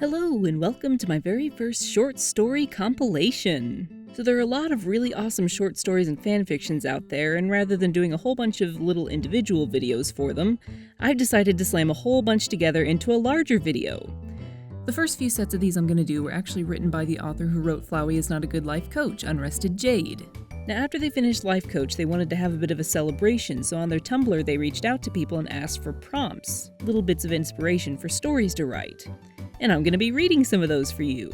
Hello and welcome to my very first short story compilation. So there are a lot of really awesome short stories and fanfictions out there, and rather than doing a whole bunch of little individual videos for them, I've decided to slam a whole bunch together into a larger video. The first few sets of these I'm going to do were actually written by the author who wrote Flowey is Not a Good Life Coach, Unrested Jade. Now after they finished Life Coach, they wanted to have a bit of a celebration, so on their Tumblr they reached out to people and asked for prompts, little bits of inspiration for stories to write. And I'm going to be reading some of those for you.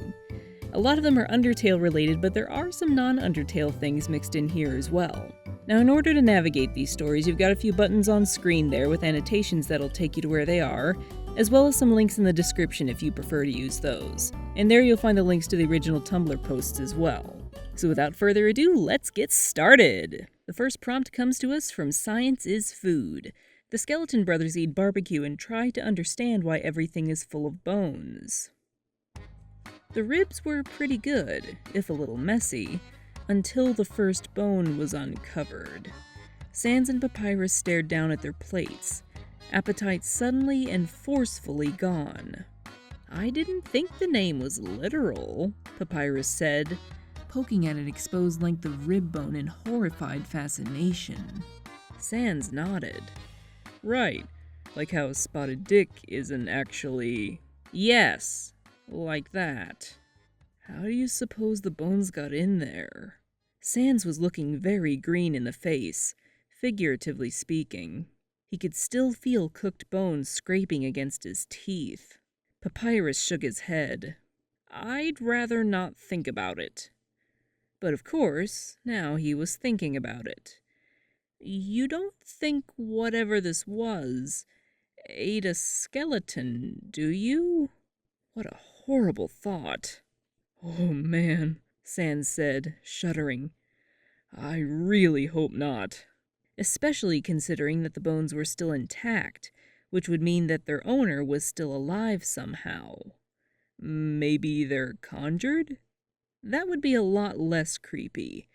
A lot of them are Undertale related, but there are some non-Undertale things mixed in here as well. Now in order to navigate these stories, you've got a few buttons on screen there with annotations that'll take you to where they are, as well as some links in the description if you prefer to use those. And there you'll find the links to the original Tumblr posts as well. So without further ado, let's get started! The first prompt comes to us from Science is Food. The Skeleton brothers eat barbecue and try to understand why everything is full of bones. The ribs were pretty good, if a little messy, until the first bone was uncovered. Sans and Papyrus stared down at their plates, appetite suddenly and forcefully gone. "I didn't think the name was literal," Papyrus said, poking at an exposed length of rib bone in horrified fascination. Sans nodded. "Right, like how a spotted dick isn't actually..." "Yes, like that." "How do you suppose the bones got in there?" Sans was looking very green in the face, figuratively speaking. He could still feel cooked bones scraping against his teeth. Papyrus shook his head. "I'd rather not think about it." But of course, now he was thinking about it. "You don't think whatever this was ate a skeleton, do you?" What a horrible thought. "Oh man," Sans said, shuddering. "I really hope not." Especially considering that the bones were still intact, which would mean that their owner was still alive somehow. Maybe they're conjured? That would be a lot less creepy.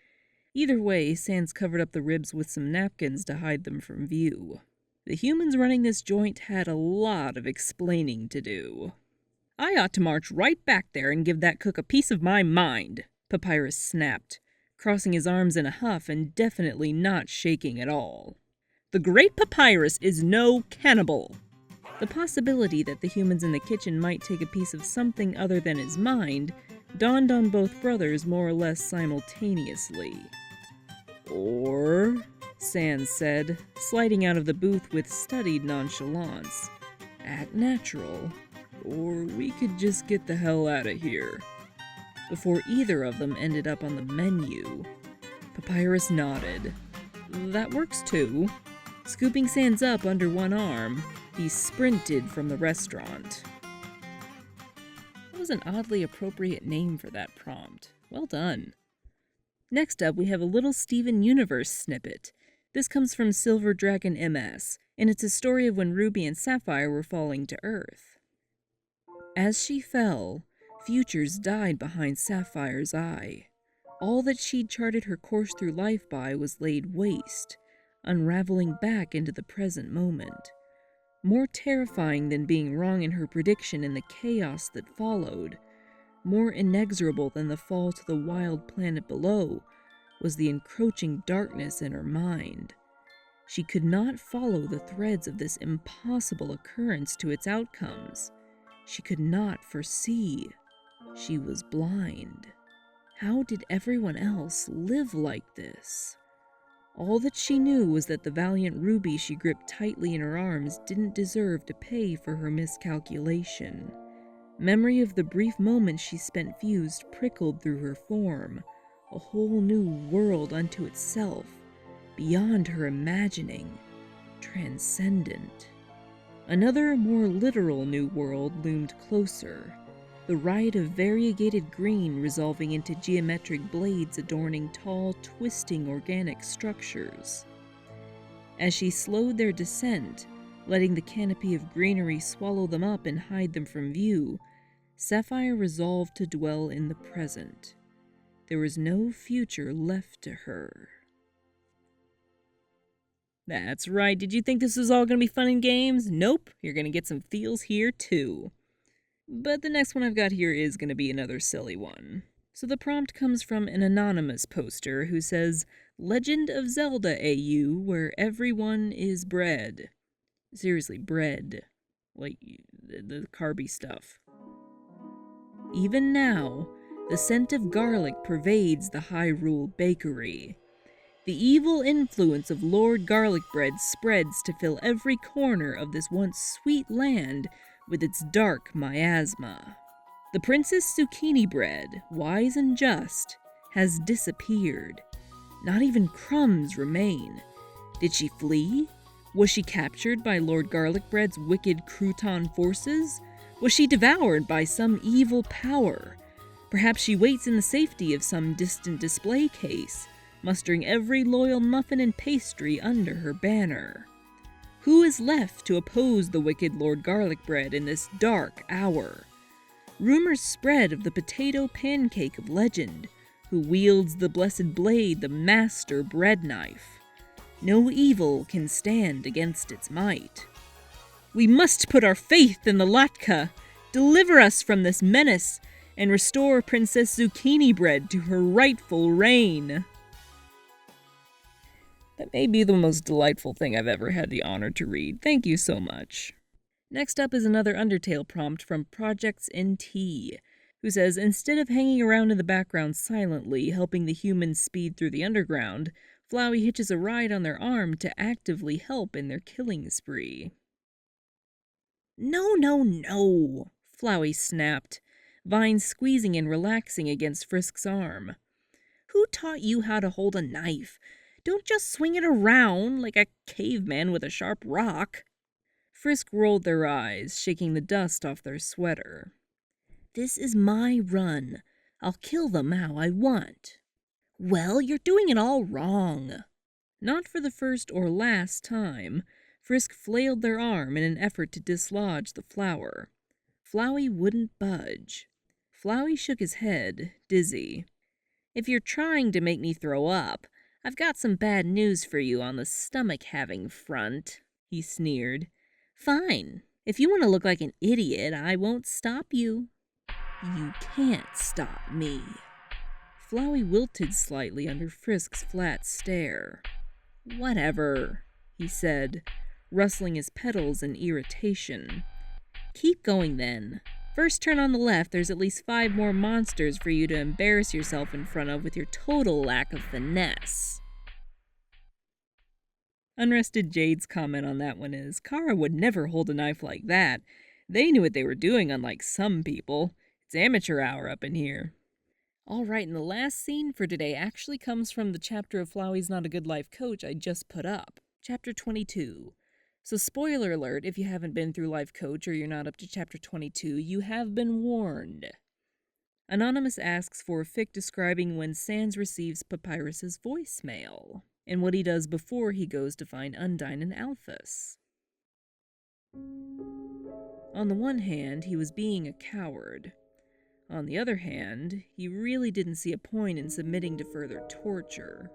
Either way, Sans covered up the ribs with some napkins to hide them from view. The humans running this joint had a lot of explaining to do. "I ought to march right back there and give that cook a piece of my mind," Papyrus snapped, crossing his arms in a huff and definitely not shaking at all. "The great Papyrus is no cannibal." The possibility that the humans in the kitchen might take a piece of something other than his mind dawned on both brothers more or less simultaneously. "Or," Sans said, sliding out of the booth with studied nonchalance, "act natural. Or we could just get the hell out of here." Before either of them ended up on the menu, Papyrus nodded. "That works too." Scooping Sans up under one arm, he sprinted from the restaurant. That was an oddly appropriate name for that prompt. Well done. Next up, we have a little Steven Universe snippet. This comes from Silver Dragon MS, and it's a story of when Ruby and Sapphire were falling to Earth. As she fell, futures died behind Sapphire's eye. All that she'd charted her course through life by was laid waste, unraveling back into the present moment. More terrifying than being wrong in her prediction in the chaos that followed, more inexorable than the fall to the wild planet below, was the encroaching darkness in her mind. She could not follow the threads of this impossible occurrence to its outcomes. She could not foresee. She was blind. How did everyone else live like this? All that she knew was that the valiant Ruby she gripped tightly in her arms didn't deserve to pay for her miscalculation. Memory of the brief moment she spent fused prickled through her form, a whole new world unto itself, beyond her imagining, transcendent. Another, more literal new world loomed closer, the riot of variegated green resolving into geometric blades adorning tall, twisting organic structures. As she slowed their descent, letting the canopy of greenery swallow them up and hide them from view, Sapphire resolved to dwell in the present. There was no future left to her. That's right, did you think this was all going to be fun and games? Nope, you're going to get some feels here too. But the next one I've got here is going to be another silly one. So the prompt comes from an anonymous poster who says, Legend of Zelda AU, where everyone is bread. Seriously, bread. Like, the carby stuff. Even now, the scent of garlic pervades the Hyrule bakery. The evil influence of Lord Garlic Bread spreads to fill every corner of this once sweet land with its dark miasma. The Princess Zucchini Bread, wise and just, has disappeared. Not even crumbs remain. Did she flee? Was she captured by Lord Garlic Bread's wicked crouton forces? Was she devoured by some evil power? Perhaps she waits in the safety of some distant display case, mustering every loyal muffin and pastry under her banner. Who is left to oppose the wicked Lord Garlic Bread in this dark hour? Rumors spread of the potato pancake of legend, who wields the blessed blade, the master bread knife. No evil can stand against its might. We must put our faith in the Latka, deliver us from this menace, and restore Princess Zucchini Bread to her rightful reign. That may be the most delightful thing I've ever had the honor to read. Thank you so much. Next up is another Undertale prompt from Projects NT, who says, instead of hanging around in the background silently, helping the humans speed through the underground, Flowey hitches a ride on their arm to actively help in their killing spree. No, no, no, Flowey snapped, Vine squeezing and relaxing against Frisk's arm. Who taught you how to hold a knife? Don't just swing it around like a caveman with a sharp rock. Frisk rolled their eyes, shaking the dust off their sweater. This is my run. I'll kill them how I want. Well, you're doing it all wrong. Not for the first or last time, Frisk flailed their arm in an effort to dislodge the flower. Flowey wouldn't budge. Flowey shook his head, dizzy. If you're trying to make me throw up, I've got some bad news for you on the stomach-having front, he sneered. Fine. If you want to look like an idiot, I won't stop you. You can't stop me. Flowey wilted slightly under Frisk's flat stare. Whatever, he said, rustling his petals in irritation. Keep going then. First turn on the left, there's at least 5 more monsters for you to embarrass yourself in front of with your total lack of finesse. Unrested Jade's comment on that one is, Kara would never hold a knife like that. They knew what they were doing, unlike some people. It's amateur hour up in here. Alright, and the last scene for today actually comes from the chapter of Flowey's Not a Good Life Coach I just put up. Chapter 22. So spoiler alert, if you haven't been through Life Coach or you're not up to chapter 22, you have been warned. Anonymous asks for a fic describing when Sans receives Papyrus's voicemail, and what he does before he goes to find Undyne and Alphys. On the one hand, he was being a coward. On the other hand, he really didn't see a point in submitting to further torture.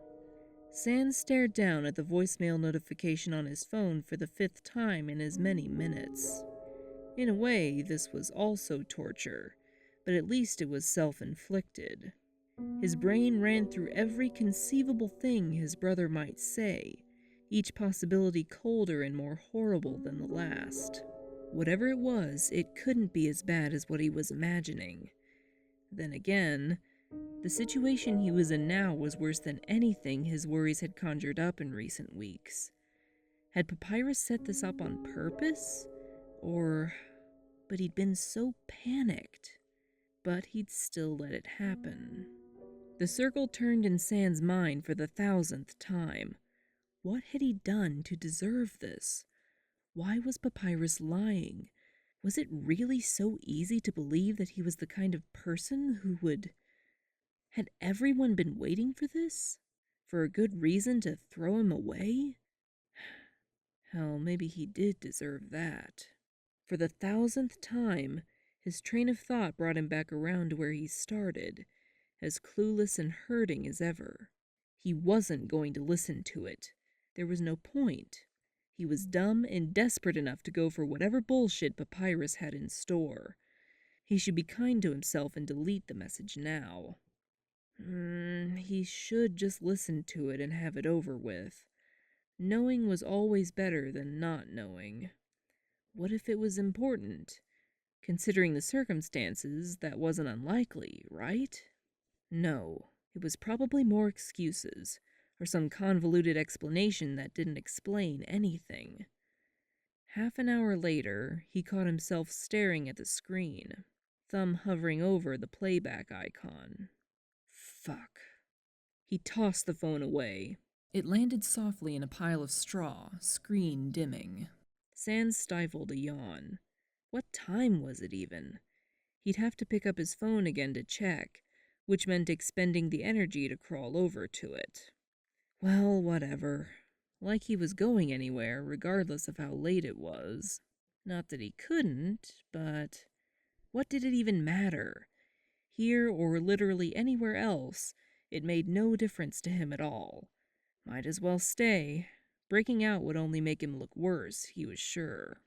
Sans stared down at the voicemail notification on his phone for the 5th time in as many minutes. In a way, this was also torture, but at least it was self-inflicted. His brain ran through every conceivable thing his brother might say, each possibility colder and more horrible than the last. Whatever it was, it couldn't be as bad as what he was imagining. Then again, the situation he was in now was worse than anything his worries had conjured up in recent weeks. Had Papyrus set this up on purpose? But he'd been so panicked. But he'd still let it happen. The circle turned in Sans' mind for the 1000th time. What had he done to deserve this? Why was Papyrus lying? Was it really so easy to believe that he was the kind of person who would... Had everyone been waiting for this? For a good reason to throw him away? Hell, maybe he did deserve that. For the 1000th time, his train of thought brought him back around to where he started, as clueless and hurting as ever. He wasn't going to listen to it. There was no point. He was dumb and desperate enough to go for whatever bullshit Papyrus had in store. He should be kind to himself and delete the message now. He should just listen to it and have it over with. Knowing was always better than not knowing. What if it was important? Considering the circumstances, that wasn't unlikely, right? No, it was probably more excuses, or some convoluted explanation that didn't explain anything. Half an hour later, he caught himself staring at the screen, thumb hovering over the playback icon. Fuck. He tossed the phone away. It landed softly in a pile of straw, screen dimming. Sans stifled a yawn. What time was it even? He'd have to pick up his phone again to check, which meant expending the energy to crawl over to it. Well, whatever. Like he was going anywhere, regardless of how late it was. Not that he couldn't, but what did it even matter? Here or literally anywhere else, it made no difference to him at all. Might as well stay. Breaking out would only make him look worse, he was sure.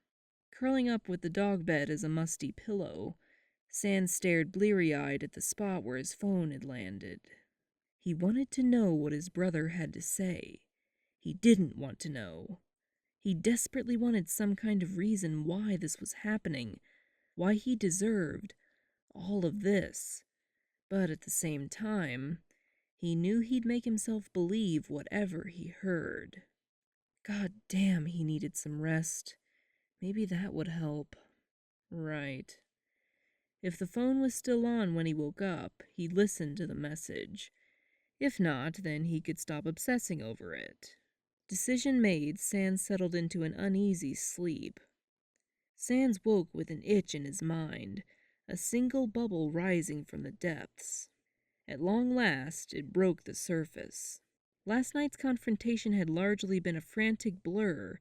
Curling up with the dog bed as a musty pillow, Sans stared bleary-eyed at the spot where his phone had landed. He wanted to know what his brother had to say. He didn't want to know. He desperately wanted some kind of reason why this was happening, why he deserved all of this. But at the same time, he knew he'd make himself believe whatever he heard. God damn, he needed some rest. Maybe that would help. Right. If the phone was still on when he woke up, he'd listen to the message. If not, then he could stop obsessing over it. Decision made, Sans settled into an uneasy sleep. Sans woke with an itch in his mind, a single bubble rising from the depths. At long last, it broke the surface. Last night's confrontation had largely been a frantic blur,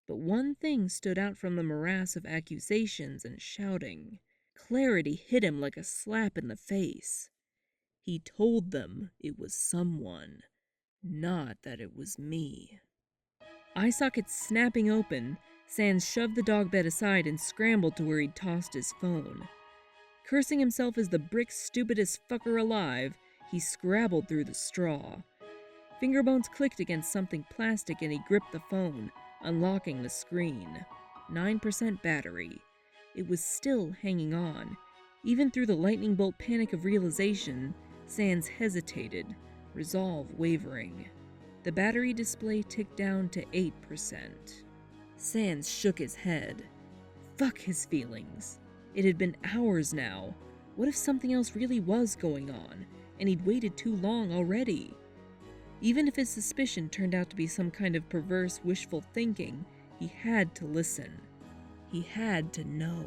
but one thing stood out from the morass of accusations and shouting. Clarity hit him like a slap in the face. He told them it was someone, not that it was me. Eye sockets snapping open, Sans shoved the dog bed aside and scrambled to where he'd tossed his phone. Cursing himself as the brick's stupidest fucker alive, he scrabbled through the straw. Fingerbones clicked against something plastic and he gripped the phone, unlocking the screen. 9% battery. It was still hanging on. Even through the lightning bolt panic of realization, Sans hesitated, resolve wavering. The battery display ticked down to 8%. Sans shook his head. Fuck his feelings. It had been hours now. What if something else really was going on, and he'd waited too long already? Even if his suspicion turned out to be some kind of perverse, wishful thinking, he had to listen. He had to know.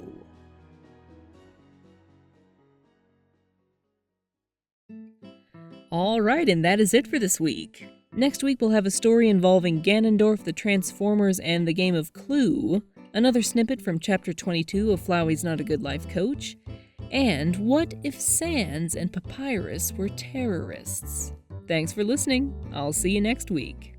Alright, and that is it for this week. Next week we'll have a story involving Ganondorf, the Transformers, and the game of Clue, another snippet from Chapter 22 of Flowey's Not a Good Life Coach, and what if Sans and Papyrus were terrorists? Thanks for listening. I'll see you next week.